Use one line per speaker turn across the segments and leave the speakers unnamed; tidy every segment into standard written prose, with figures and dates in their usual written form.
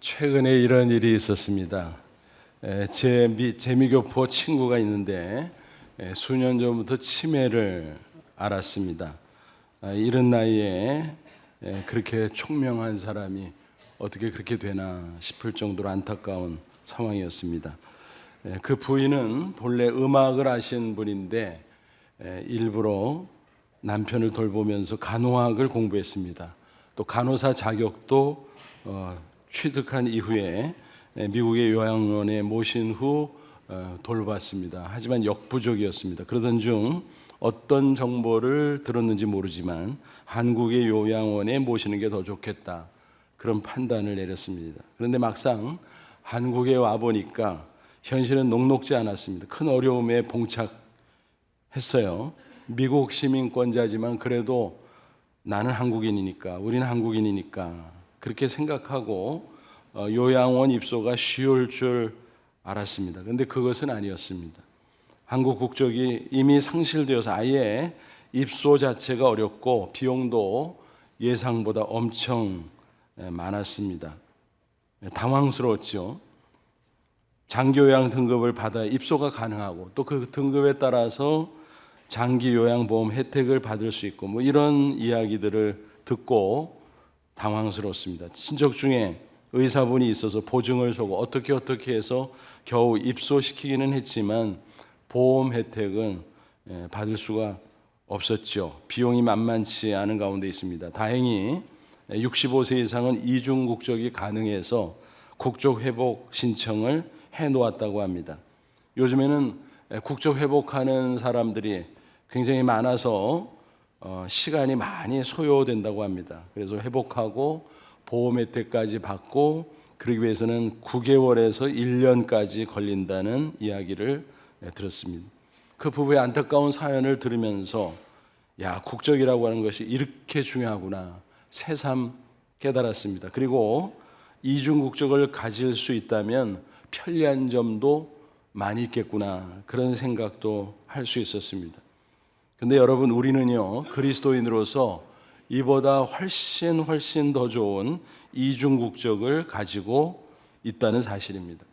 최근에 이런 일이 있었습니다. 제 재미교포 친구가 있는데 수년 전부터 치매를 앓았습니다. 이런 나이에 그렇게 총명한 사람이 어떻게 그렇게 되나 싶을 정도로 안타까운 상황이었습니다. 그 부인은 본래 음악을 하신 분인데 일부러 남편을 돌보면서 간호학을 공부했습니다. 또 간호사 자격도 취득한 이후에 미국의 요양원에 모신 후 돌봤습니다. 하지만 역부족이었습니다. 그러던 중 어떤 정보를 들었는지 모르지만 한국의 요양원에 모시는 게 더 좋겠다, 그런 판단을 내렸습니다. 그런데 막상 한국에 와보니까 현실은 녹록지 않았습니다. 큰 어려움에 봉착했어요. 미국 시민권자지만 그래도 나는 한국인이니까, 우리는 한국인이니까 그렇게 생각하고 요양원 입소가 쉬울 줄 알았습니다. 그런데 그것은 아니었습니다. 한국 국적이 이미 상실되어서 아예 입소 자체가 어렵고 비용도 예상보다 엄청 많았습니다. 당황스러웠죠. 장기요양 등급을 받아 입소가 가능하고 또 그 등급에 따라서 장기요양보험 혜택을 받을 수 있고 뭐 이런 이야기들을 듣고 당황스러웠습니다. 친척 중에 의사분이 있어서 보증을 서고 어떻게 해서 겨우 입소시키기는 했지만 보험 혜택은 받을 수가 없었죠. 비용이 만만치 않은 가운데 있습니다. 다행히 65세 이상은 이중 국적이 가능해서 국적 회복 신청을 해놓았다고 합니다. 요즘에는 국적 회복하는 사람들이 굉장히 많아서 시간이 많이 소요된다고 합니다. 그래서 회복하고 보험 혜택까지 받고 그러기 위해서는 9개월에서 1년까지 걸린다는 이야기를 들었습니다. 그 부부의 안타까운 사연을 들으면서 국적이라고 하는 것이 이렇게 중요하구나 새삼 깨달았습니다. 그리고 이중 국적을 가질 수 있다면 편리한 점도 많이 있겠구나, 그런 생각도 할 수 있었습니다. 근데 여러분, 우리는요 그리스도인으로서 이보다 훨씬 더 좋은 이중 국적을 가지고 있다는 사실입니다.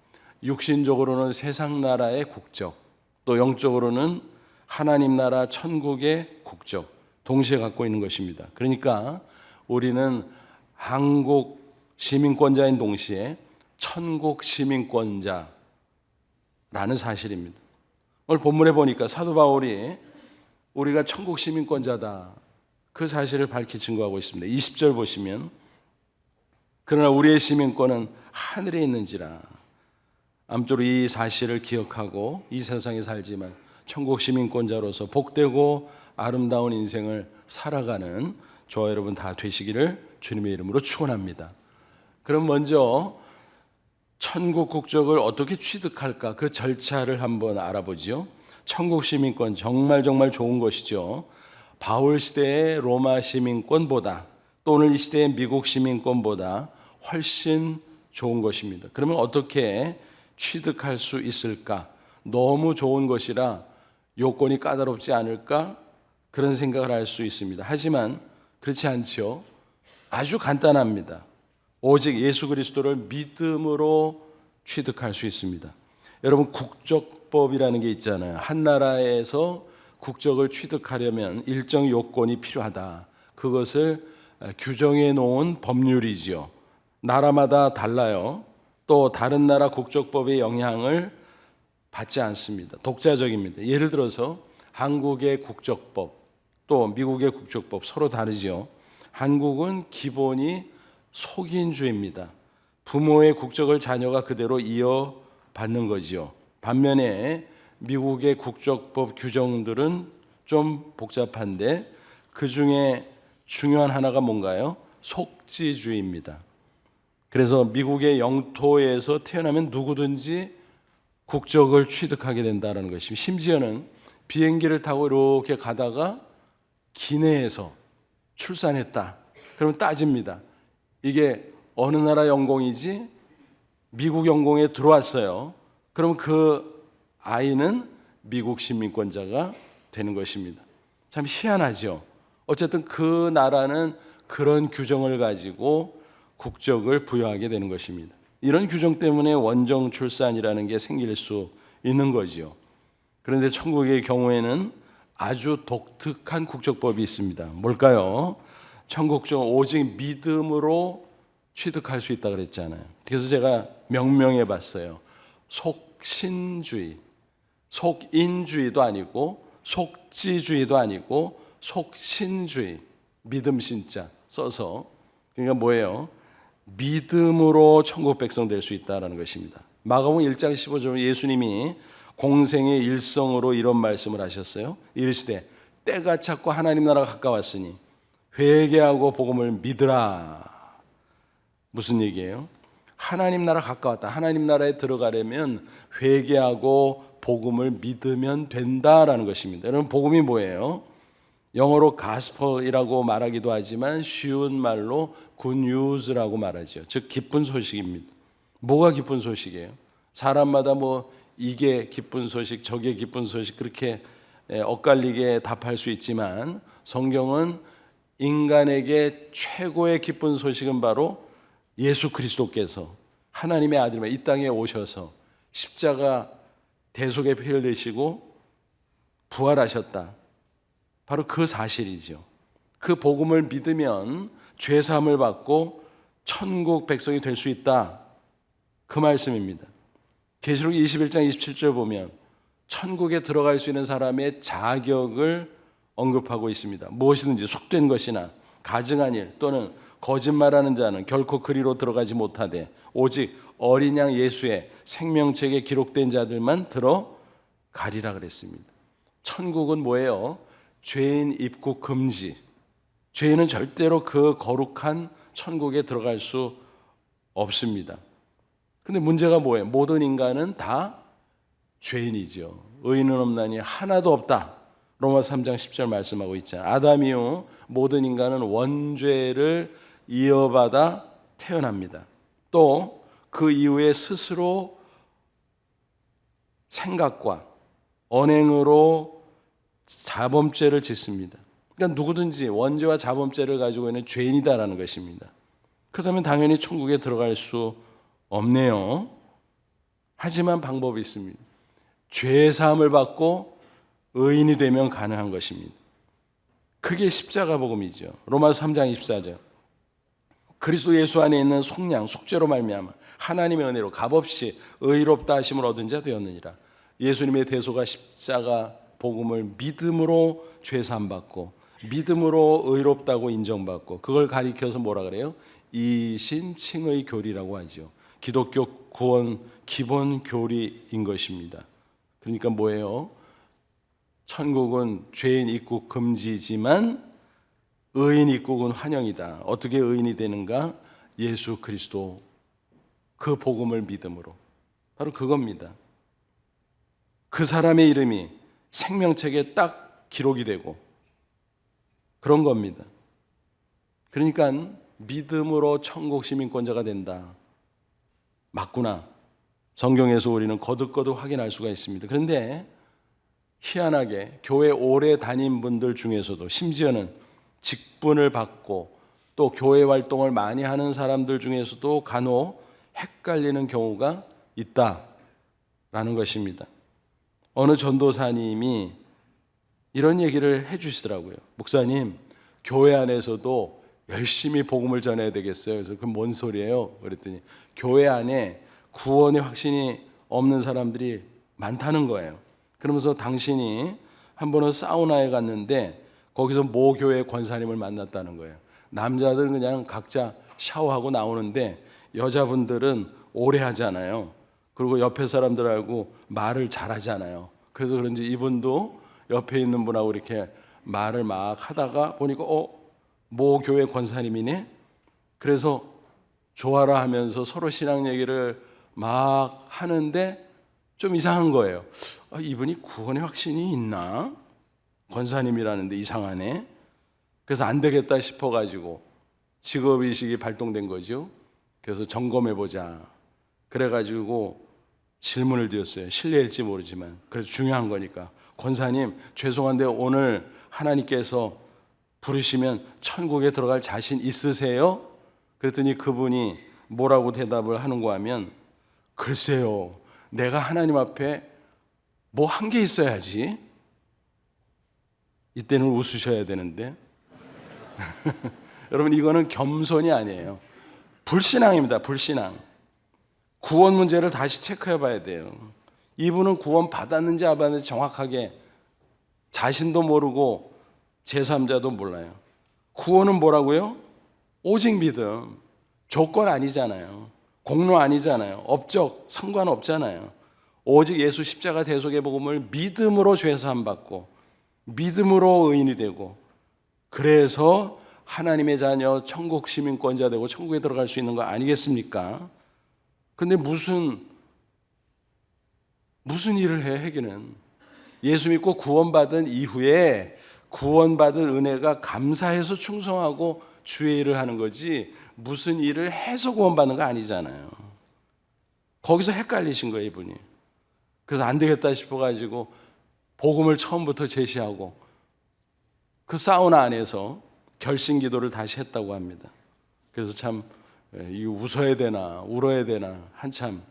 육신적으로는 세상 나라의 국적, 또 영적으로는 하나님 나라 천국의 국적 동시에 갖고 있는 것입니다. 그러니까 우리는 한국 시민권자인 동시에 천국 시민권자라는 사실입니다. 오늘 본문에 보니까 사도 바울이 우리가 천국 시민권자다, 그 사실을 밝히 증거하고 있습니다. 20절 보시면, 그러나 우리의 시민권은 하늘에 있는지라. 아무쪼록 이 사실을 기억하고 이 세상에 살지만 천국 시민권자로서 복되고 아름다운 인생을 살아가는 저와 여러분 다 되시기를 주님의 이름으로 축원합니다. 그럼 먼저 천국 국적을 어떻게 취득할까, 그 절차를 한번 알아보죠. 천국 시민권 정말 좋은 것이죠. 바울 시대의 로마 시민권보다 또 오늘 이 시대의 미국 시민권보다 훨씬 좋은 것입니다. 그러면 어떻게 취득할 수 있을까? 너무 좋은 것이라 요건이 까다롭지 않을까? 그런 생각을 할 수 있습니다. 하지만 그렇지 않죠. 아주 간단합니다. 오직 예수 그리스도를 믿음으로 취득할 수 있습니다. 여러분, 국적법이라는 게 있잖아요. 한 나라에서 국적을 취득하려면 일정 요건이 필요하다. 그것을 규정해 놓은 법률이죠. 나라마다 달라요. 또 다른 나라 국적법의 영향을 받지 않습니다. 독자적입니다. 예를 들어서 한국의 국적법 또 미국의 국적법 서로 다르죠. 한국은 기본이 속인주의입니다. 부모의 국적을 자녀가 그대로 이어받는 거지요. 반면에 미국의 국적법 규정들은 좀 복잡한데 그 중에 중요한 하나가 뭔가요? 속지주의입니다. 그래서 미국의 영토에서 태어나면 누구든지 국적을 취득하게 된다는 것입니다. 심지어는 비행기를 타고 이렇게 가다가 기내에서 출산했다, 그러면 따집니다. 이게 어느 나라 영공이지? 미국 영공에 들어왔어요. 그럼 그 아이는 미국 시민권자가 되는 것입니다. 참 희한하죠. 어쨌든 그 나라는 그런 규정을 가지고 국적을 부여하게 되는 것입니다. 이런 규정 때문에 원정 출산이라는 게 생길 수 있는 거죠. 그런데 천국의 경우에는 아주 독특한 국적법이 있습니다. 뭘까요? 천국적 오직 믿음으로 취득할 수 있다 그랬잖아요. 그래서 제가 명명해 봤어요. 속신주의, 속인주의도 아니고 속지주의도 아니고 속신주의, 믿음 신자 써서, 그러니까 뭐예요? 믿음으로 천국 백성 될 수 있다는 것입니다. 마가복음 1장 15절 예수님이 공생의 일성으로 이런 말씀을 하셨어요. 이르시되 때가 찼고 하나님 나라가 가까웠으니 회개하고 복음을 믿으라. 무슨 얘기예요? 하나님 나라 가까웠다. 하나님 나라에 들어가려면 회개하고 복음을 믿으면 된다라는 것입니다. 여러분, 복음이 뭐예요? 영어로 가스펠이라고 말하기도 하지만 쉬운 말로 굿뉴스라고 말하죠. 즉 기쁜 소식입니다. 뭐가 기쁜 소식이에요? 사람마다 뭐 이게 기쁜 소식, 저게 기쁜 소식 그렇게 엇갈리게 답할 수 있지만 성경은 인간에게 최고의 기쁜 소식은 바로 예수 그리스도께서 하나님의 아들이며 이 땅에 오셔서 십자가 대속의 피를 흘리시고 부활하셨다. 바로 그 사실이죠. 그 복음을 믿으면 죄 사함을 받고 천국 백성이 될 수 있다. 그 말씀입니다. 계시록 21장 27절 보면 천국에 들어갈 수 있는 사람의 자격을 언급하고 있습니다. 무엇이든지 속된 것이나 가증한 일 또는 거짓말하는 자는 결코 그리로 들어가지 못하되 오직 어린 양 예수의 생명책에 기록된 자들만 들어가리라 그랬습니다. 천국은 뭐예요? 죄인 입국 금지. 죄인은 절대로 그 거룩한 천국에 들어갈 수 없습니다. 근데 문제가 뭐예요? 모든 인간은 다 죄인이죠. 의인은 없나니 하나도 없다. 로마서 3장 10절 말씀하고 있잖아요. 아담 이후 모든 인간은 원죄를 이어받아 태어납니다. 또 그 이후에 스스로 생각과 언행으로 자범죄를 짓습니다. 그러니까 누구든지 원죄와 자범죄를 가지고 있는 죄인이다라는 것입니다. 그렇다면 당연히 천국에 들어갈 수 없네요. 하지만 방법이 있습니다. 죄 사함을 받고 의인이 되면 가능한 것입니다. 그게 십자가 복음이죠. 로마서 3장 24절. 그리스도 예수 안에 있는 속량, 속죄로 말미암아 하나님의 은혜로 값없이 의롭다 하심을 얻은 자 되었느니라. 예수님의 대속과 십자가 복음을 믿음으로 죄 사함 받고 믿음으로 의롭다고 인정받고 그걸 가리켜서 뭐라 그래요? 이신칭의 교리라고 하죠. 기독교 구원 기본 교리인 것입니다. 그러니까 뭐예요? 천국은 죄인 입국 금지지만 의인 입국은 환영이다. 어떻게 의인이 되는가? 예수 그리스도 그 복음을 믿음으로. 바로 그겁니다. 그 사람의 이름이 생명책에 딱 기록이 되고 그런 겁니다. 그러니까 믿음으로 천국 시민권자가 된다. 맞구나. 성경에서 우리는 거듭거듭 확인할 수가 있습니다. 그런데 희한하게 교회 오래 다닌 분들 중에서도 심지어는 직분을 받고 또 교회 활동을 많이 하는 사람들 중에서도 간혹 헷갈리는 경우가 있다라는 것입니다. 어느 전도사님이 이런 얘기를 해주시더라고요. 목사님, 교회 안에서도 열심히 복음을 전해야 되겠어요. 그래서 그건 뭔 소리예요? 그랬더니 교회 안에 구원의 확신이 없는 사람들이 많다는 거예요. 그러면서 당신이 한 번은 사우나에 갔는데 거기서 모 교회 권사님을 만났다는 거예요. 남자들은 그냥 각자 샤워하고 나오는데 여자분들은 오래 하잖아요. 그리고 옆에 사람들하고 말을 잘하잖아요. 그래서 그런지 이분도 옆에 있는 분하고 이렇게 말을 막 하다가 보니까 모 교회 권사님이네. 그래서 좋아라 하면서 서로 신앙 얘기를 막 하는데 좀 이상한 거예요. 이분이 구원의 확신이 있나? 권사님이라는데 이상하네. 그래서 안 되겠다 싶어가지고 직업의식이 발동된 거죠. 그래서 점검해보자. 그래가지고 질문을 드렸어요. 실례일지 모르지만 그래도 중요한 거니까. 권사님, 죄송한데 오늘 하나님께서 부르시면 천국에 들어갈 자신 있으세요? 그랬더니 그분이 뭐라고 대답을 하는가 하면, 글쎄요, 내가 하나님 앞에 뭐 한 게 있어야지. 이때는 웃으셔야 되는데 여러분, 이거는 겸손이 아니에요. 불신앙입니다. 불신앙. 구원 문제를 다시 체크해 봐야 돼요. 이분은 구원 받았는지 안 받았는지 정확하게 자신도 모르고 제3자도 몰라요. 구원은 뭐라고요? 오직 믿음. 조건 아니잖아요. 공로 아니잖아요. 업적 상관없잖아요. 오직 예수 십자가 대속의 복음을 믿음으로 죄 사함 받고 믿음으로 의인이 되고, 그래서 하나님의 자녀, 천국 시민권자 되고 천국에 들어갈 수 있는 거 아니겠습니까? 근데 무슨 일을 해, 회개는. 예수 믿고 구원받은 이후에 구원받은 은혜가 감사해서 충성하고 주의 일을 하는 거지, 무슨 일을 해서 구원받는 거 아니잖아요. 거기서 헷갈리신 거예요, 이분이. 그래서 안 되겠다 싶어가지고 복음을 처음부터 제시하고 그 사우나 안에서 결심 기도를 다시 했다고 합니다. 그래서 참 이거 웃어야 되나 울어야 되나 한참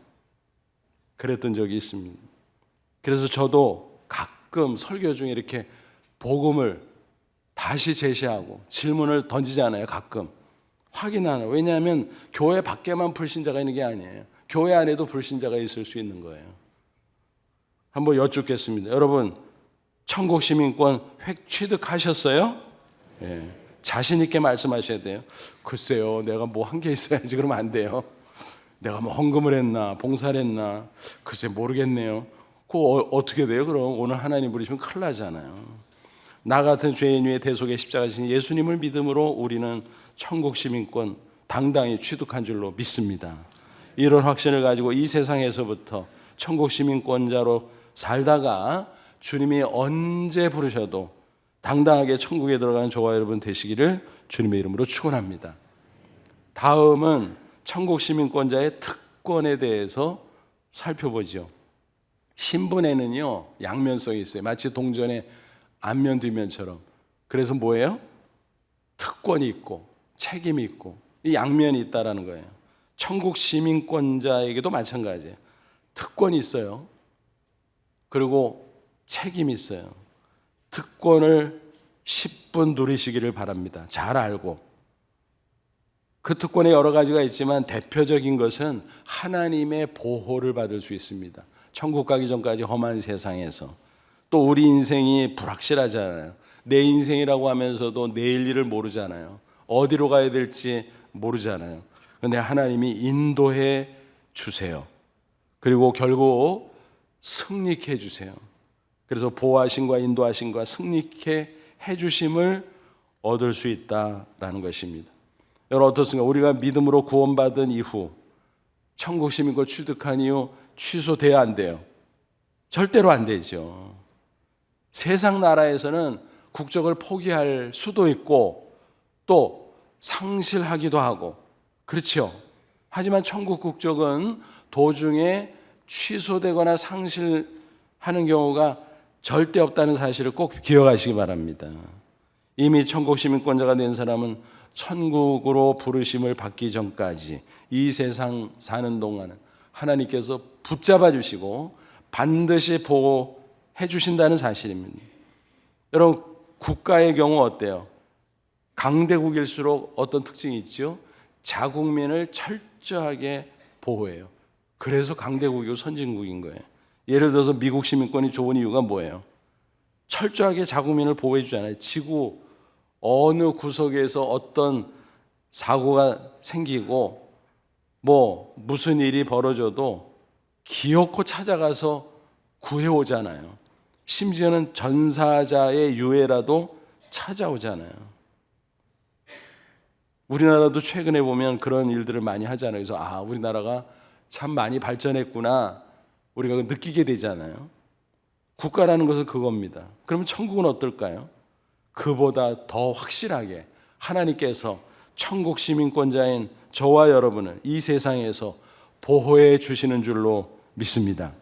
그랬던 적이 있습니다. 그래서 저도 가끔 설교 중에 이렇게 복음을 다시 제시하고 질문을 던지잖아요. 가끔 확인하는. 왜냐하면 교회 밖에만 불신자가 있는 게 아니에요. 교회 안에도 불신자가 있을 수 있는 거예요. 한번 여쭙겠습니다. 여러분, 천국 시민권 취득하셨어요? 예. 자신 있게 말씀하셔야 돼요. 글쎄요, 내가 뭐 한 게 있어야지. 그러면 안 돼요. 내가 뭐 헌금을 했나 봉사를 했나 글쎄 모르겠네요. 그거 어떻게 돼요? 그럼 오늘 하나님 부르시면 큰일 나잖아요. 나 같은 죄인 위에 대속의 십자가 지신 예수님을 믿음으로 우리는 천국 시민권 당당히 취득한 줄로 믿습니다. 이런 확신을 가지고 이 세상에서부터 천국 시민권자로 살다가 주님이 언제 부르셔도 당당하게 천국에 들어가는 저와 여러분 되시기를 주님의 이름으로 축원합니다. 다음은 천국 시민권자의 특권에 대해서 살펴보죠. 신분에는요, 양면성이 있어요. 마치 동전의 앞면 뒷면처럼. 그래서 뭐예요? 특권이 있고 책임이 있고 이 양면이 있다라는 거예요. 천국 시민권자에게도 마찬가지예요. 특권이 있어요. 그리고 책임이 있어요. 특권을 10분 누리시기를 바랍니다. 잘 알고. 그 특권에 여러 가지가 있지만 대표적인 것은 하나님의 보호를 받을 수 있습니다. 천국 가기 전까지 험한 세상에서. 또 우리 인생이 불확실하잖아요. 내 인생이라고 하면서도 내일 일을 모르잖아요. 어디로 가야 될지 모르잖아요. 그런데 하나님이 인도해 주세요. 그리고 결국 승리케 해주세요. 그래서 보호하심과 인도하심과 승리케 해주심을 얻을 수 있다라는 것입니다. 여러분 어떻습니까? 우리가 믿음으로 구원받은 이후 천국 시민권 취득한 이후 취소돼야 안 돼요? 절대로 안 되죠. 세상 나라에서는 국적을 포기할 수도 있고 또 상실하기도 하고 그렇죠. 하지만 천국 국적은 도중에 취소되거나 상실하는 경우가 절대 없다는 사실을 꼭 기억하시기 바랍니다. 이미 천국 시민권자가 된 사람은 천국으로 부르심을 받기 전까지 이 세상 사는 동안은 하나님께서 붙잡아 주시고 반드시 보호해 주신다는 사실입니다. 여러분 국가의 경우 어때요? 강대국일수록 어떤 특징이 있죠? 자국민을 철저하게 보호해요. 그래서 강대국이고 선진국인 거예요. 예를 들어서 미국 시민권이 좋은 이유가 뭐예요? 철저하게 자국민을 보호해 주잖아요. 지구 어느 구석에서 어떤 사고가 생기고 뭐 무슨 일이 벌어져도 기어코 찾아가서 구해오잖아요. 심지어는 전사자의 유해라도 찾아오잖아요. 우리나라도 최근에 보면 그런 일들을 많이 하잖아요. 그래서 우리나라가 참 많이 발전했구나 우리가 느끼게 되잖아요. 국가라는 것은 그겁니다. 그러면 천국은 어떨까요? 그보다 더 확실하게 하나님께서 천국 시민권자인 저와 여러분을 이 세상에서 보호해 주시는 줄로 믿습니다.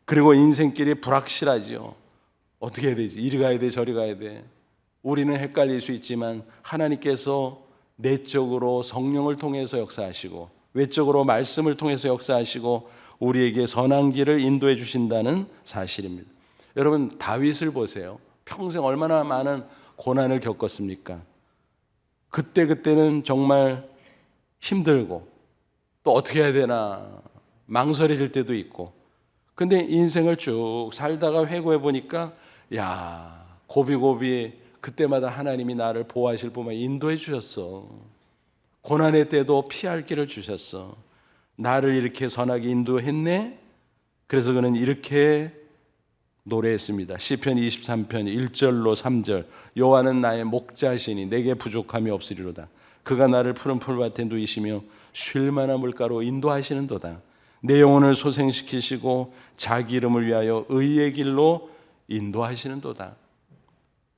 그리고 인생길이 불확실하지요. 어떻게 해야 되지? 이리 가야 돼, 저리 가야 돼. 우리는 헷갈릴 수 있지만 하나님께서 내적으로 성령을 통해서 역사하시고 외적으로 말씀을 통해서 역사하시고 우리에게 선한 길을 인도해 주신다는 사실입니다. 여러분, 다윗을 보세요. 평생 얼마나 많은 고난을 겪었습니까? 그때는 정말 힘들고 또 어떻게 해야 되나 망설여질 때도 있고, 근데 인생을 쭉 살다가 회고해 보니까 고비고비 그때마다 하나님이 나를 보호하실 뿐만 인도해 주셨어. 고난의 때도 피할 길을 주셨어. 나를 이렇게 선하게 인도했네. 그래서 그는 이렇게 노래했습니다. 시편 23편 1절로 3절. 여호와는 나의 목자시니 내게 부족함이 없으리로다. 그가 나를 푸른 풀밭에 누이시며 쉴 만한 물가로 인도하시는도다. 내 영혼을 소생시키시고 자기 이름을 위하여 의의 길로 인도하시는도다.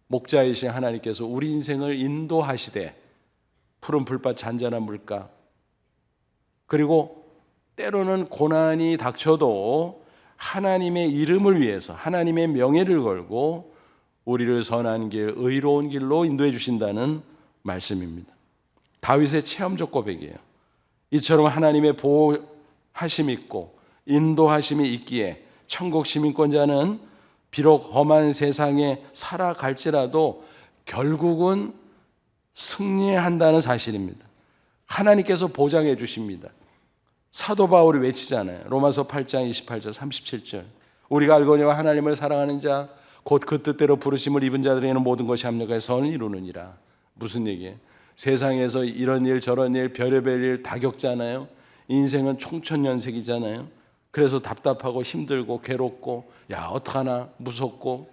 목자이신 하나님께서 우리 인생을 인도하시되 푸른 풀밭 잔잔한 물가, 그리고 때로는 고난이 닥쳐도 하나님의 이름을 위해서 하나님의 명예를 걸고 우리를 선한 길, 의로운 길로 인도해 주신다는 말씀입니다. 다윗의 체험적 고백이에요. 이처럼 하나님의 보호하심이 있고 인도하심이 있기에 천국 시민권자는 비록 험한 세상에 살아갈지라도 결국은 승리한다는 사실입니다. 하나님께서 보장해 주십니다. 사도 바울이 외치잖아요. 로마서 8장 28절 37절. 우리가 알거니와 하나님을 사랑하는 자 곧 그 뜻대로 부르심을 입은 자들에게는 모든 것이 합력하여 선을 이루느니라. 무슨 얘기예요? 세상에서 이런 일 저런 일 별의별 일 다 겪잖아요. 인생은 총천연색이잖아요. 그래서 답답하고 힘들고 괴롭고 어떡하나 무섭고,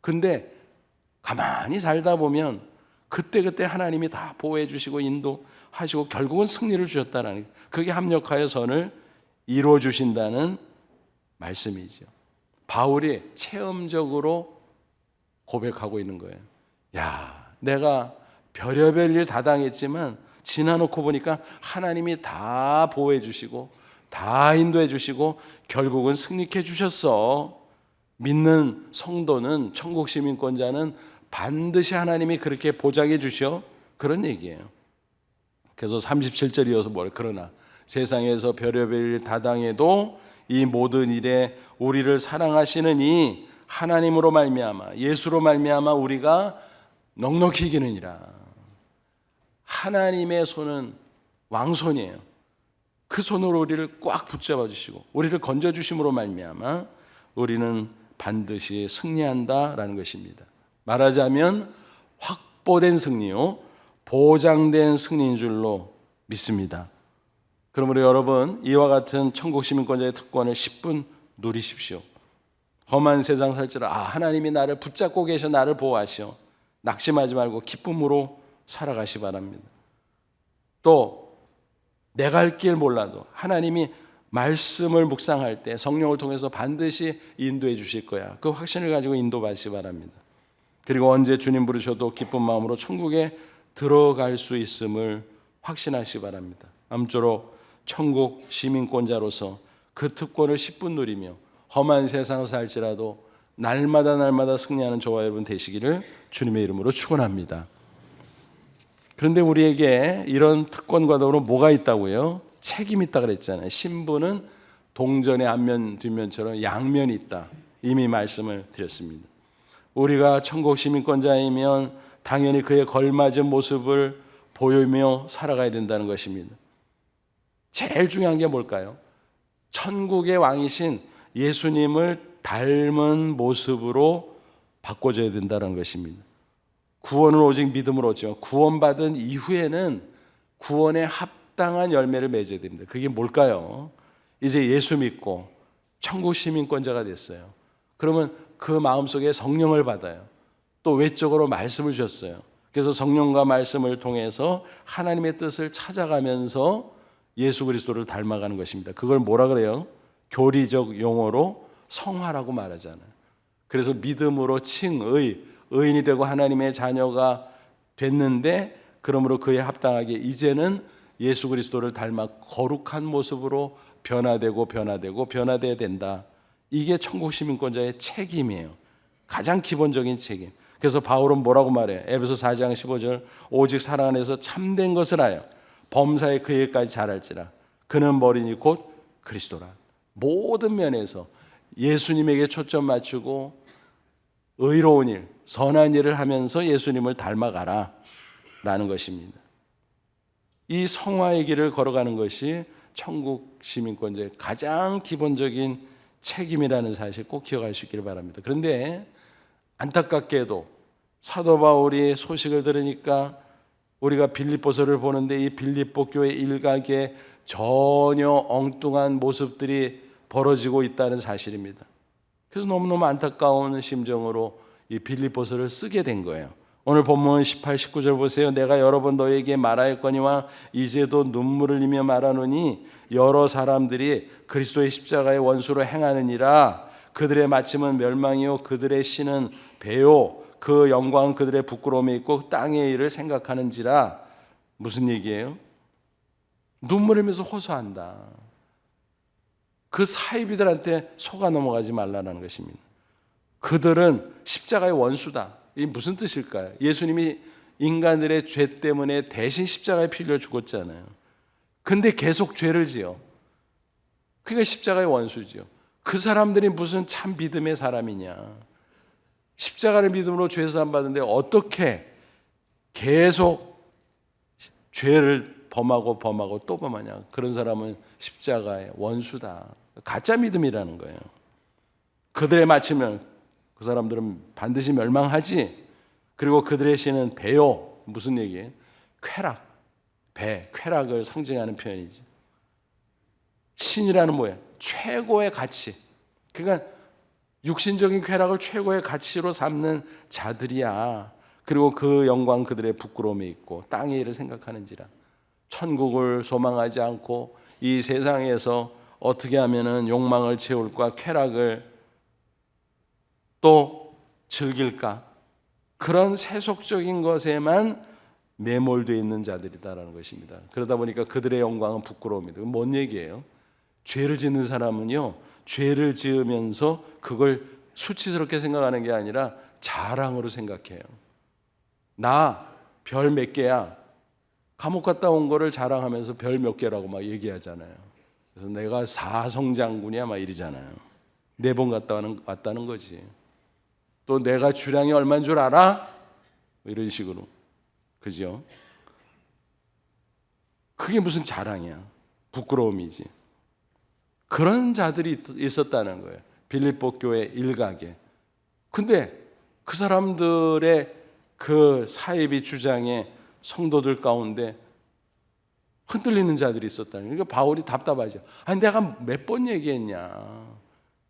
근데 가만히 살다 보면 그때 하나님이 다 보호해 주시고 인도하시고 결국은 승리를 주셨다라는, 그게 합력하여 선을 이루어 주신다는 말씀이죠. 바울이 체험적으로 고백하고 있는 거예요. 내가 별의별 일 다 당했지만 지나놓고 보니까 하나님이 다 보호해 주시고 다 인도해 주시고 결국은 승리케 주셨어. 믿는 성도는, 천국 시민권자는 반드시 하나님이 그렇게 보장해 주셔. 그런 얘기예요. 그래서 37절 이어서 뭐래? 그러나 세상에서 별의별 일 다 당해도 이 모든 일에 우리를 사랑하시는 이 하나님으로 말미암아 예수로 말미암아 우리가 넉넉히 이기느니라. 하나님의 손은 왕손이에요. 그 손으로 우리를 꽉 붙잡아 주시고 우리를 건져 주심으로 말미암아 우리는 반드시 승리한다라는 것입니다. 말하자면 확보된 승리요, 보장된 승리인 줄로 믿습니다. 그러므로 여러분, 이와 같은 천국 시민권자의 특권을 10분 누리십시오. 험한 세상 살지라 하나님이 나를 붙잡고 계셔 나를 보호하시오. 낙심하지 말고 기쁨으로 살아가시 바랍니다. 또 내가 할 길 몰라도 하나님이 말씀을 묵상할 때 성령을 통해서 반드시 인도해 주실 거야. 그 확신을 가지고 인도받으시 바랍니다. 그리고 언제 주님 부르셔도 기쁜 마음으로 천국에 들어갈 수 있음을 확신하시기 바랍니다. 아무쪼록 천국 시민권자로서 그 특권을 10분 누리며 험한 세상을 살지라도 날마다 승리하는 저와 여러분 되시기를 주님의 이름으로 축원합니다. 그런데 우리에게 이런 특권과 더불어 뭐가 있다고요? 책임이 있다 그랬잖아요. 신부는 동전의 앞면 뒷면처럼 양면이 있다. 이미 말씀을 드렸습니다. 우리가 천국 시민권자이면 당연히 그에 걸맞은 모습을 보이며 살아가야 된다는 것입니다. 제일 중요한 게 뭘까요? 천국의 왕이신 예수님을 닮은 모습으로 바꿔줘야 된다는 것입니다. 구원은 오직 믿음으로 얻지만 구원받은 이후에는 구원에 합당한 열매를 맺어야 됩니다. 그게 뭘까요? 이제 예수 믿고 천국 시민권자가 됐어요. 그러면 그 마음속에 성령을 받아요. 또 외적으로 말씀을 주셨어요. 그래서 성령과 말씀을 통해서 하나님의 뜻을 찾아가면서 예수 그리스도를 닮아가는 것입니다. 그걸 뭐라 그래요? 교리적 용어로 성화라고 말하잖아요. 그래서 믿음으로 의인이 되고 하나님의 자녀가 됐는데, 그러므로 그에 합당하게 이제는 예수 그리스도를 닮아 거룩한 모습으로 변화돼야 된다. 이게 천국 시민권자의 책임이에요. 가장 기본적인 책임. 그래서 바울은 뭐라고 말해요? 에베소 4장 15절 오직 사랑 안에서 참된 것을 하여 범사에 그에까지 잘할지라. 그는 머리니 곧 그리스도라. 모든 면에서 예수님에게 초점 맞추고 의로운 일, 선한 일을 하면서 예수님을 닮아가라 라는 것입니다. 이 성화의 길을 걸어가는 것이 천국 시민권자의 가장 기본적인 책임이라는 사실 꼭 기억할 수 있기를 바랍니다. 그런데 안타깝게도 사도 바울이 소식을 들으니까 우리가 빌립보서를 보는데 이 빌립보 교회 일각에 전혀 엉뚱한 모습들이 벌어지고 있다는 사실입니다. 그래서 너무너무 안타까운 심정으로 이 빌립보서를 쓰게 된 거예요. 오늘 본문 18, 19절 보세요. 내가 여러 번 너에게 말하였거니와 이제도 눈물을 흘리며 말하노니 여러 사람들이 그리스도의 십자가의 원수로 행하느니라. 그들의 마침은 멸망이요 그들의 신은 배요 그 영광은 그들의 부끄러움에 있고 땅의 일을 생각하는지라. 무슨 얘기예요? 눈물 흘리면서 호소한다. 그 사이비들한테 속아 넘어가지 말라는 것입니다. 그들은 십자가의 원수다. 이게 무슨 뜻일까요? 예수님이 인간들의 죄 때문에 대신 십자가에 피 흘려 죽었잖아요. 근데 계속 죄를 지어. 그러니까 십자가의 원수죠. 그 사람들이 무슨 참 믿음의 사람이냐. 십자가를 믿음으로 죄 사함 받는데 어떻게 계속 죄를 범하고 또 범하냐. 그런 사람은 십자가의 원수다. 가짜 믿음이라는 거예요. 그들의 마침은 그 사람들은 반드시 멸망하지. 그리고 그들의 신은 배요. 무슨 얘기예요? 쾌락. 배, 쾌락을 상징하는 표현이죠. 신이라는 뭐예요? 최고의 가치. 그러니까 육신적인 쾌락을 최고의 가치로 삼는 자들이야. 그리고 그 영광 그들의 부끄러움에 있고 땅의 일을 생각하는지라. 천국을 소망하지 않고 이 세상에서 어떻게 하면은 욕망을 채울까, 쾌락을 또 즐길까, 그런 세속적인 것에만 매몰되어 있는 자들이다라는 것입니다. 그러다 보니까 그들의 영광은 부끄러움이다. 뭔 얘기예요? 죄를 짓는 사람은요, 죄를 지으면서 그걸 수치스럽게 생각하는 게 아니라 자랑으로 생각해요. 나 별 몇 개야. 감옥 갔다 온 거를 자랑하면서 별 몇 개라고 막 얘기하잖아요. 그래서 내가 사성장군이야 막 이러잖아요. 4번 갔다 왔다는 거지. 또 내가 주량이 얼마인 줄 알아? 이런 식으로. 그죠? 그게 무슨 자랑이야. 부끄러움이지. 그런 자들이 있었다는 거예요. 빌립보 교회 일각에. 근데 그 사람들의 그 사이비 주장에 성도들 가운데 흔들리는 자들이 있었다는 거예요. 그러니까 바울이 답답하죠. 아니 내가 몇 번 얘기했냐.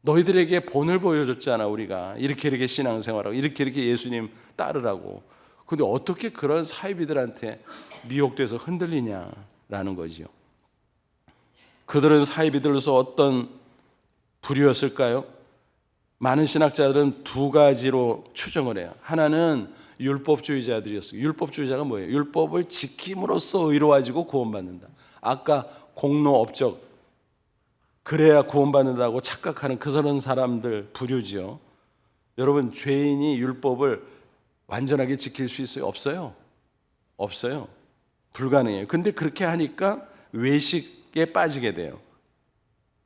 너희들에게 본을 보여줬잖아. 우리가 이렇게 신앙생활하고 이렇게 예수님 따르라고. 근데 어떻게 그런 사이비들한테 미혹돼서 흔들리냐라는 거지요. 그들은 사이비들로서 어떤 부류였을까요? 많은 신학자들은 2가지로 추정을 해요. 하나는 율법주의자들이었어요. 율법주의자가 뭐예요? 율법을 지킴으로써 의로워지고 구원받는다. 아까 공로 업적, 그래야 구원받는다고 착각하는 그런 사람들 부류죠. 여러분, 죄인이 율법을 완전하게 지킬 수 있어요? 없어요. 없어요. 불가능해요. 근데 그렇게 하니까 외식에 빠지게 돼요.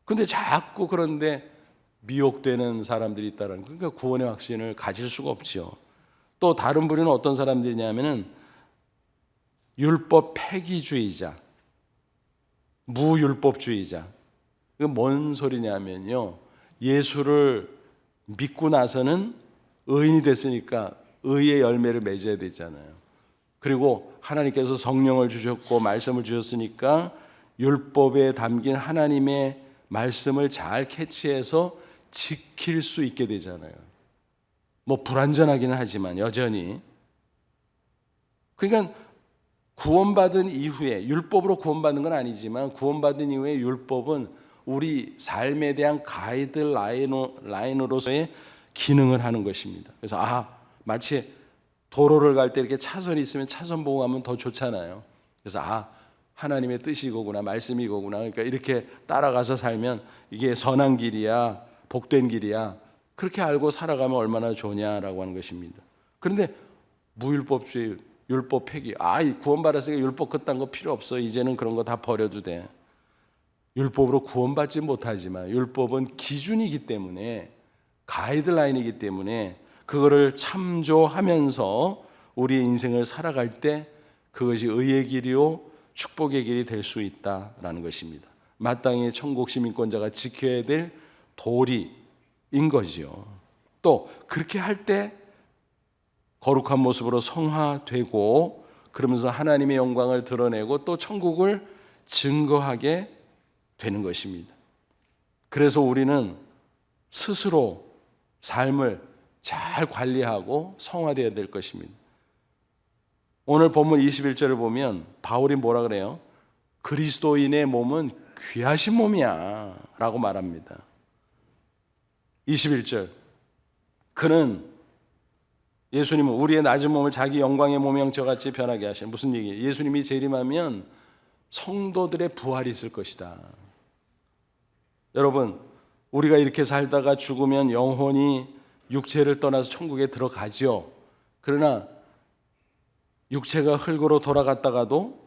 근데 자꾸 그런데 미혹되는 사람들이 있다는, 그러니까 구원의 확신을 가질 수가 없죠. 또 다른 부류는 어떤 사람들이냐면은 율법 폐기주의자, 무율법주의자. 그 뭔 소리냐면요, 예수를 믿고 나서는 의인이 됐으니까 의의 열매를 맺어야 되잖아요. 그리고 하나님께서 성령을 주셨고 말씀을 주셨으니까 율법에 담긴 하나님의 말씀을 잘 캐치해서 지킬 수 있게 되잖아요. 뭐 불완전하기는 하지만 여전히. 그러니까 구원받은 이후에, 율법으로 구원받는 건 아니지만 구원받은 이후에 율법은 우리 삶에 대한 가이드라인으로서의 기능을 하는 것입니다. 그래서 마치 도로를 갈 때 이렇게 차선이 있으면 차선 보고 가면 더 좋잖아요. 그래서 하나님의 뜻이 이거구나, 말씀이 이거구나. 그러니까 이렇게 따라가서 살면 이게 선한 길이야, 복된 길이야. 그렇게 알고 살아가면 얼마나 좋냐라고 하는 것입니다. 그런데 무율법주의, 율법 폐기. 구원받았으니까 율법 그딴 거 필요 없어. 이제는 그런 거 다 버려도 돼. 율법으로 구원받지 못하지만 율법은 기준이기 때문에, 가이드라인이기 때문에 그거를 참조하면서 우리의 인생을 살아갈 때 그것이 의의 길이요 축복의 길이 될 수 있다라는 것입니다. 마땅히 천국 시민권자가 지켜야 될 도리인 거지요. 또 그렇게 할 때 거룩한 모습으로 성화되고, 그러면서 하나님의 영광을 드러내고 또 천국을 증거하게 되는 것입니다. 그래서 우리는 스스로 삶을 잘 관리하고 성화되어야 될 것입니다. 오늘 본문 21절을 보면 바울이 뭐라 그래요? 그리스도인의 몸은 귀하신 몸이야 라고 말합니다. 21절, 그는, 예수님은 우리의 낮은 몸을 자기 영광의 몸형체와 같이 변하게 하시는, 무슨 얘기예요? 예수님이 재림하면 성도들의 부활이 있을 것이다. 여러분, 우리가 이렇게 살다가 죽으면 영혼이 육체를 떠나서 천국에 들어가죠. 그러나 육체가 흙으로 돌아갔다가도,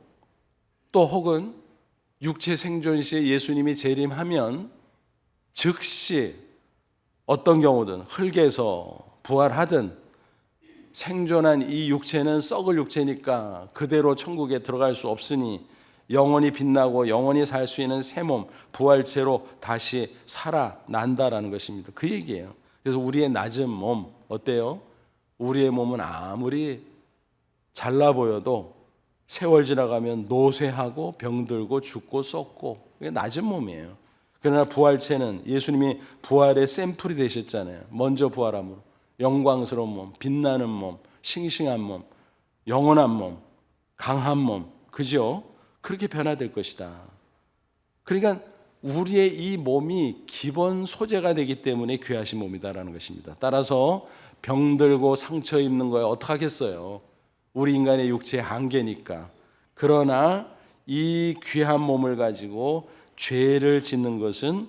또 혹은 육체 생존 시에 예수님이 재림하면 즉시 어떤 경우든 흙에서 부활하든, 생존한 이 육체는 썩을 육체니까 그대로 천국에 들어갈 수 없으니 영원히 빛나고 영원히 살 수 있는 새 몸, 부활체로 다시 살아난다라는 것입니다. 그 얘기예요. 그래서 우리의 낮은 몸 어때요? 우리의 몸은 아무리 잘나 보여도 세월 지나가면 노쇠하고 병들고 죽고 썩고, 그게 낮은 몸이에요. 그러나 부활체는 예수님이 부활의 샘플이 되셨잖아요. 먼저 부활함으로 영광스러운 몸, 빛나는 몸, 싱싱한 몸, 영원한 몸, 강한 몸, 그죠? 그렇게 변화될 것이다. 그러니까 우리의 이 몸이 기본 소재가 되기 때문에 귀하신 몸이다라는 것입니다. 따라서 병들고 상처 입는 거에 어떡하겠어요? 우리 인간의 육체의 한계니까. 그러나 이 귀한 몸을 가지고 죄를 짓는 것은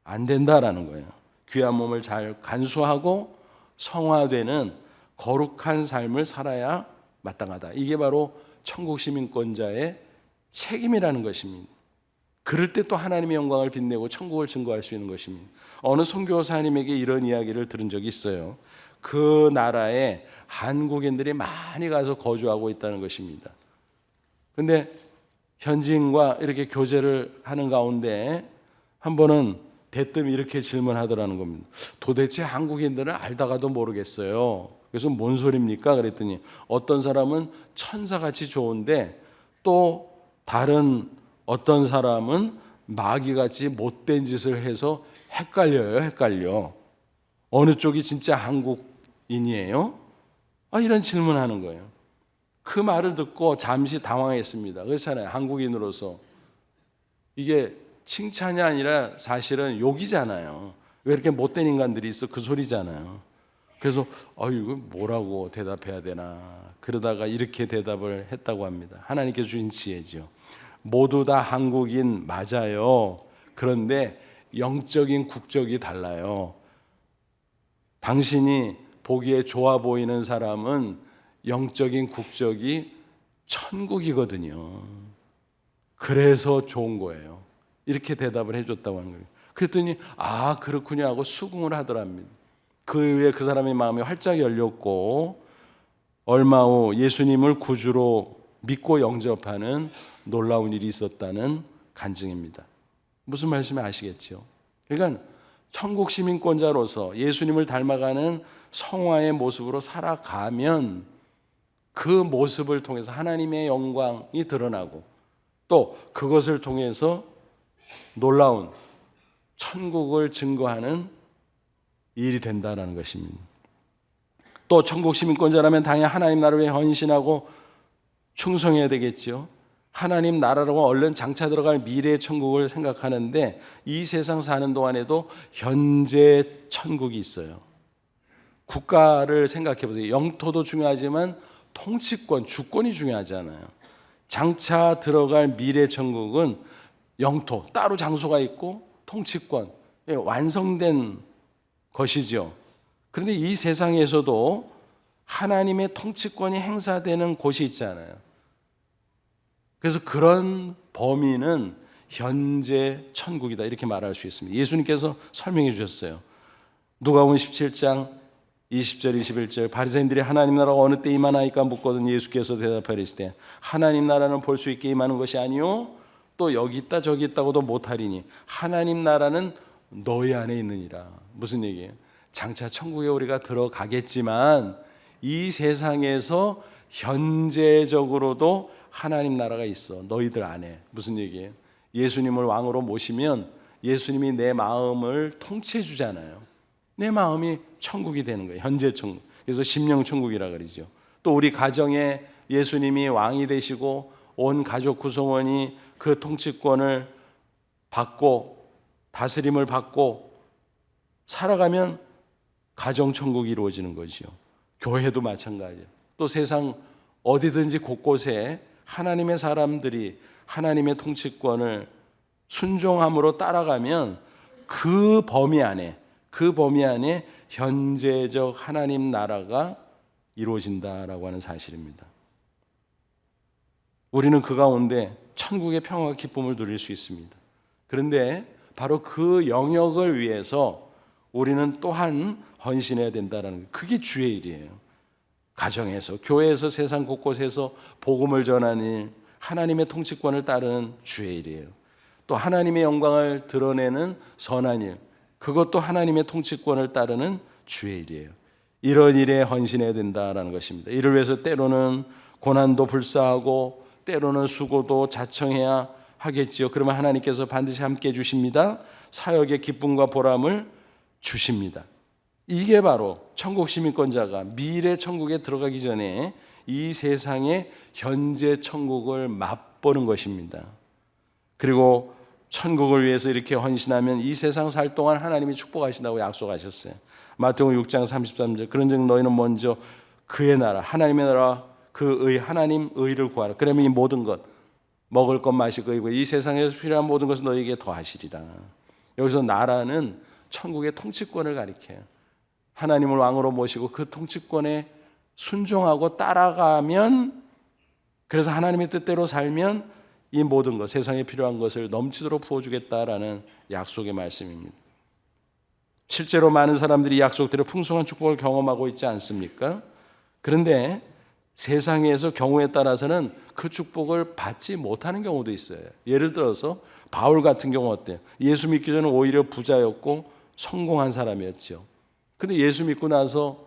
안 된다라는 거예요. 귀한 몸을 잘 간수하고 성화되는 거룩한 삶을 살아야 마땅하다. 이게 바로 천국 시민권자의 책임이라는 것입니다. 그럴 때 또 하나님의 영광을 빛내고 천국을 증거할 수 있는 것입니다. 어느 선교사님에게 이런 이야기를 들은 적이 있어요. 그 나라에 한국인들이 많이 가서 거주하고 있다는 것입니다. 근데 현지인과 이렇게 교제를 하는 가운데 한 번은 대뜸 이렇게 질문하더라는 겁니다. 도대체 한국인들은 알다가도 모르겠어요. 그래서 뭔 소리입니까? 그랬더니 어떤 사람은 천사같이 좋은데 또 다른 어떤 사람은 마귀같이 못된 짓을 해서 헷갈려요. 헷갈려. 어느 쪽이 진짜 한국인이에요? 이런 질문하는 거예요. 그 말을 듣고 잠시 당황했습니다. 그렇잖아요. 한국인으로서. 이게 칭찬이 아니라 사실은 욕이잖아요. 왜 이렇게 못된 인간들이 있어? 그 소리잖아요. 그래서 이거 뭐라고 대답해야 되나, 그러다가 이렇게 대답을 했다고 합니다. 하나님께서 주신 지혜죠. 모두 다 한국인 맞아요. 그런데 영적인 국적이 달라요. 당신이 보기에 좋아 보이는 사람은 영적인 국적이 천국이거든요. 그래서 좋은 거예요. 이렇게 대답을 해줬다고 하는 거예요. 그랬더니 그렇군요 하고 수긍을 하더랍니다. 그 이후에 그 사람의 마음이 활짝 열렸고 얼마 후 예수님을 구주로 믿고 영접하는 놀라운 일이 있었다는 간증입니다. 무슨 말씀인지 아시겠죠? 그러니까 천국 시민권자로서 예수님을 닮아가는 성화의 모습으로 살아가면 그 모습을 통해서 하나님의 영광이 드러나고 또 그것을 통해서 놀라운 천국을 증거하는 일이 된다는 것입니다. 또 천국 시민권자라면 당연히 하나님 나라를 위해 헌신하고 충성해야 되겠죠. 하나님 나라로 얼른 장차 들어갈 미래의 천국을 생각하는데 이 세상 사는 동안에도 현재 천국이 있어요. 국가를 생각해 보세요. 영토도 중요하지만 통치권, 주권이 중요하잖아요. 장차 들어갈 미래 천국은 영토, 따로 장소가 있고 통치권, 완성된 것이죠. 그런데 이 세상에서도 하나님의 통치권이 행사되는 곳이 있잖아요. 그래서 그런 범위는 현재 천국이다 이렇게 말할 수 있습니다. 예수님께서 설명해 주셨어요. 누가복음 17장 20절 21절 바리새인들이 하나님 나라가 어느 때 임하나이까 묻거든 예수께서 대답하시되 하나님 나라는 볼 수 있게 임하는 것이 아니요 또 여기 있다 저기 있다고도 못하리니 하나님 나라는 너희 안에 있느니라. 무슨 얘기예요? 장차 천국에 우리가 들어가겠지만 이 세상에서 현재적으로도 하나님 나라가 있어 너희들 안에. 무슨 얘기예요? 예수님을 왕으로 모시면 예수님이 내 마음을 통치해 주잖아요. 내 마음이 천국이 되는 거예요. 현재 천국. 그래서 심령 천국이라 그러죠. 또 우리 가정에 예수님이 왕이 되시고 온 가족 구성원이 그 통치권을 받고 다스림을 받고 살아가면 가정 천국이 이루어지는 거죠. 교회도 마찬가지예요. 또 세상 어디든지 곳곳에 하나님의 사람들이 하나님의 통치권을 순종함으로 따라가면 그 범위 안에 현재적 하나님 나라가 이루어진다라고 하는 사실입니다. 우리는 그 가운데 천국의 평화와 기쁨을 누릴 수 있습니다. 그런데 바로 그 영역을 위해서 우리는 또한 헌신해야 된다는 것. 그게 주의 일이에요. 가정에서, 교회에서, 세상 곳곳에서 복음을 전하는 일, 하나님의 통치권을 따르는 주의 일이에요. 또 하나님의 영광을 드러내는 선한 일, 그것도 하나님의 통치권을 따르는 주의 일이에요. 이런 일에 헌신해야 된다는 것입니다. 이를 위해서 때로는 고난도 불사하고 때로는 수고도 자청해야 하겠지요. 그러면 하나님께서 반드시 함께 해주십니다. 사역의 기쁨과 보람을 주십니다. 이게 바로 천국 시민권자가 미래 천국에 들어가기 전에 이 세상의 현재 천국을 맛보는 것입니다. 그리고 천국을 위해서 이렇게 헌신하면 이 세상 살 동안 하나님이 축복하신다고 약속하셨어요. 마태복음 6장 33절 그런즉 너희는 먼저 그의 나라 하나님의 나라 그 하나님 의를 구하라. 그러면 이 모든 것 먹을 것 마실 것이고 이 세상에서 필요한 모든 것을 너희에게 더하시리라. 여기서 나라는 천국의 통치권을 가리켜요. 하나님을 왕으로 모시고 그 통치권에 순종하고 따라가면, 그래서 하나님의 뜻대로 살면 이 모든 것, 세상에 필요한 것을 넘치도록 부어주겠다라는 약속의 말씀입니다. 실제로 많은 사람들이 이 약속대로 풍성한 축복을 경험하고 있지 않습니까? 그런데 세상에서 경우에 따라서는 그 축복을 받지 못하는 경우도 있어요. 예를 들어서 바울 같은 경우 어때요? 예수 믿기 전에 오히려 부자였고 성공한 사람이었죠. 근데 예수 믿고 나서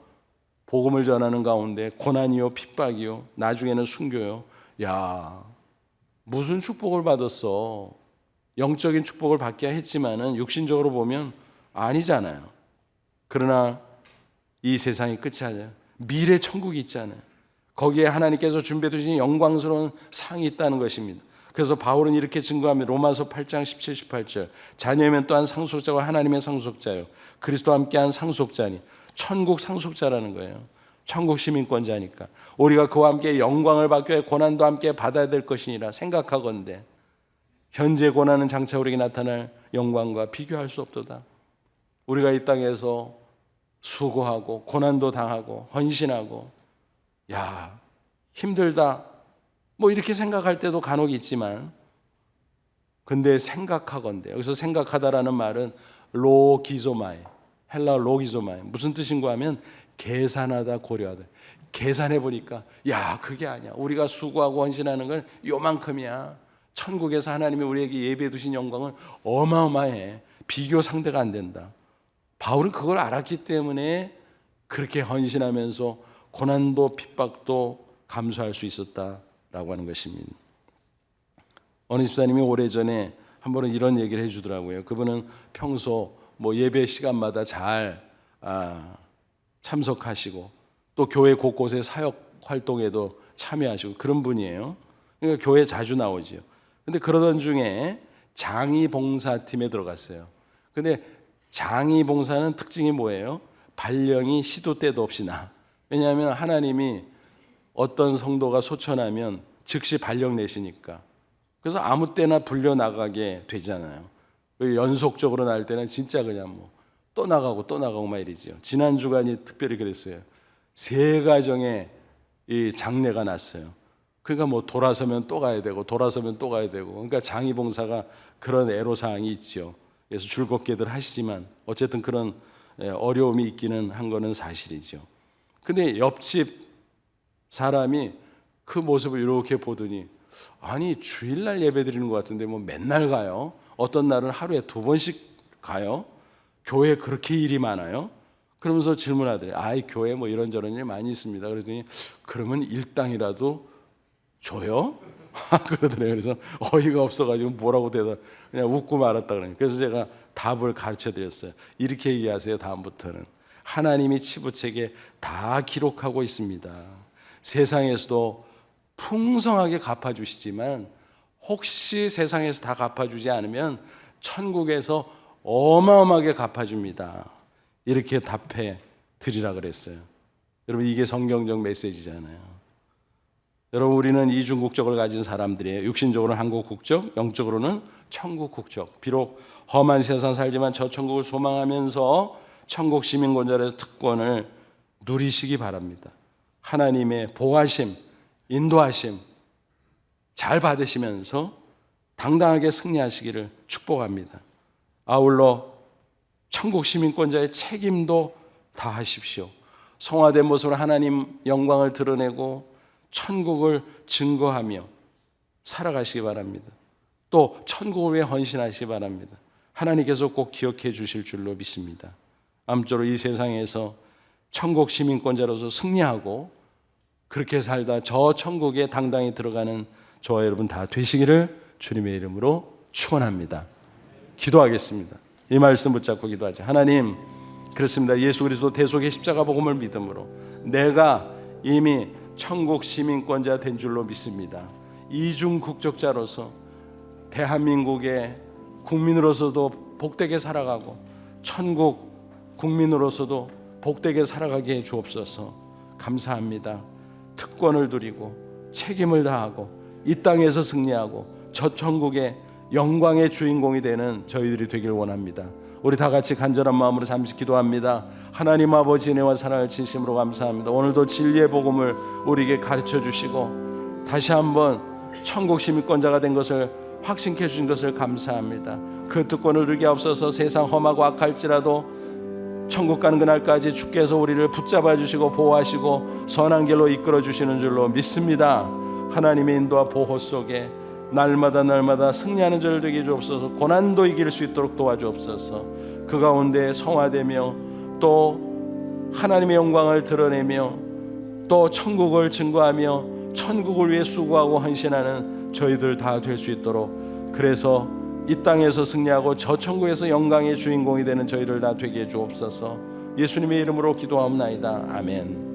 복음을 전하는 가운데 고난이요 핍박이요 나중에는 순교요. 야, 무슨 축복을 받았어. 영적인 축복을 받기야 했지만은 육신적으로 보면 아니잖아요. 그러나 이 세상이 끝이 아니에요. 미래 천국이 있잖아요. 거기에 하나님께서 준비해 두신 영광스러운 상이 있다는 것입니다. 그래서 바울은 이렇게 증거합니다. 로마서 8장 17, 18절 자녀면 또한 상속자와 하나님의 상속자요 그리스도와 함께한 상속자니 천국 상속자라는 거예요. 천국 시민권자니까 우리가 그와 함께 영광을 받기 위해 고난도 함께 받아야 될 것이니라 생각하건대 현재 고난은 장차 우리에게 나타날 영광과 비교할 수 없도다. 우리가 이 땅에서 수고하고 고난도 당하고 헌신하고 야 힘들다 뭐 이렇게 생각할 때도 간혹 있지만, 근데 생각하건대, 여기서 생각하다라는 말은 로기조마이, 헬라어 로기조마이, 무슨 뜻인가 하면 계산하다 고려하다. 계산해 보니까 야 그게 아니야. 우리가 수고하고 헌신하는 건 요만큼이야. 천국에서 하나님이 우리에게 예비해 두신 영광은 어마어마해. 비교 상대가 안 된다. 바울은 그걸 알았기 때문에 그렇게 헌신하면서 고난도 핍박도 감수할 수 있었다라고 하는 것입니다. 어느 집사님이 오래전에 한 번은 이런 얘기를 해주더라고요. 그분은 평소 뭐 예배 시간마다 잘 참석하시고 또 교회 곳곳의 사역 활동에도 참여하시고 그런 분이에요. 그러니까 교회 자주 나오지요. 근데 그러던 중에 장의봉사팀에 들어갔어요. 근데 장의봉사는 특징이 뭐예요? 발령이 시도 때도 없이 나. 왜냐하면 하나님이 어떤 성도가 소천하면 즉시 발령 내시니까. 그래서 아무 때나 불려 나가게 되잖아요. 연속적으로 날 때는 진짜 그냥 뭐 또 나가고 막 이러지요. 지난 주간이 특별히 그랬어요. 3가정에 이 장례가 났어요. 그러니까 뭐 돌아서면 또 가야 되고 돌아서면 또 가야 되고, 그러니까 장의봉사가 그런 애로사항이 있죠. 그래서 즐겁게들 하시지만 어쨌든 그런 어려움이 있기는 한 거는 사실이죠. 근데 옆집 사람이 그 모습을 이렇게 보더니, 아니 주일날 예배 드리는 것 같은데 뭐 맨날 가요? 어떤 날은 하루에 2번씩 가요? 교회에 그렇게 일이 많아요? 그러면서 질문하더래요. 아이 교회 뭐 이런저런 일 많이 있습니다. 그랬더니 그러면 일당이라도 줘요? 그러더래요. 그래서 어이가 없어가지고 뭐라고 대답, 그냥 웃고 말았다 그러니까. 그래서 제가 답을 가르쳐 드렸어요. 이렇게 얘기하세요. 다음부터는 하나님이 치부책에 다 기록하고 있습니다. 세상에서도 풍성하게 갚아주시지만 혹시 세상에서 다 갚아주지 않으면 천국에서 어마어마하게 갚아줍니다. 이렇게 답해 드리라 그랬어요. 여러분 이게 성경적 메시지잖아요. 여러분 우리는 이중 국적을 가진 사람들이에요. 육신적으로는 한국 국적, 영적으로는 천국 국적. 비록 험한 세상 살지만 저 천국을 소망하면서 천국 시민권자로서 특권을 누리시기 바랍니다. 하나님의 보호하심, 인도하심 잘 받으시면서 당당하게 승리하시기를 축복합니다. 아울러 천국 시민권자의 책임도 다하십시오. 성화된 모습으로 하나님 영광을 드러내고 천국을 증거하며 살아가시기 바랍니다. 또 천국을 위해 헌신하시기 바랍니다. 하나님께서 꼭 기억해 주실 줄로 믿습니다. 아무쪼록 이 세상에서 천국 시민권자로서 승리하고 그렇게 살다 저 천국에 당당히 들어가는 저와 여러분 다 되시기를 주님의 이름으로 축원합니다. 기도하겠습니다. 이 말씀 붙잡고 기도하자. 하나님, 그렇습니다. 예수 그리스도 대속의 십자가 복음을 믿음으로 내가 이미 천국 시민권자 된 줄로 믿습니다. 이중 국적자로서 대한민국의 국민으로서도 복되게 살아가고 천국 국민으로서도 복되게 살아가게 해 주옵소서. 감사합니다. 특권을 누리고 책임을 다하고 이 땅에서 승리하고 저 천국의 영광의 주인공이 되는 저희들이 되길 원합니다. 우리 다 같이 간절한 마음으로 잠시 기도합니다. 하나님 아버지 은혜와 사랑을 진심으로 감사합니다. 오늘도 진리의 복음을 우리에게 가르쳐 주시고 다시 한번 천국 시민권자가 된 것을 확신케 해주신 것을 감사합니다. 그 특권을 누리게 없어서 세상 험하고 악할지라도 천국 가는 그날까지 주께서 우리를 붙잡아 주시고 보호하시고 선한 길로 이끌어 주시는 줄로 믿습니다. 하나님의 인도와 보호 속에 날마다 승리하는 저를 되게 주옵소서. 고난도 이길 수 있도록 도와주옵소서. 그 가운데 성화되며 또 하나님의 영광을 드러내며 또 천국을 증거하며 천국을 위해 수고하고 헌신하는 저희들 다 될 수 있도록, 그래서 이 땅에서 승리하고 저 천국에서 영광의 주인공이 되는 저희들 다 되게 해 주옵소서. 예수님의 이름으로 기도하옵나이다. 아멘.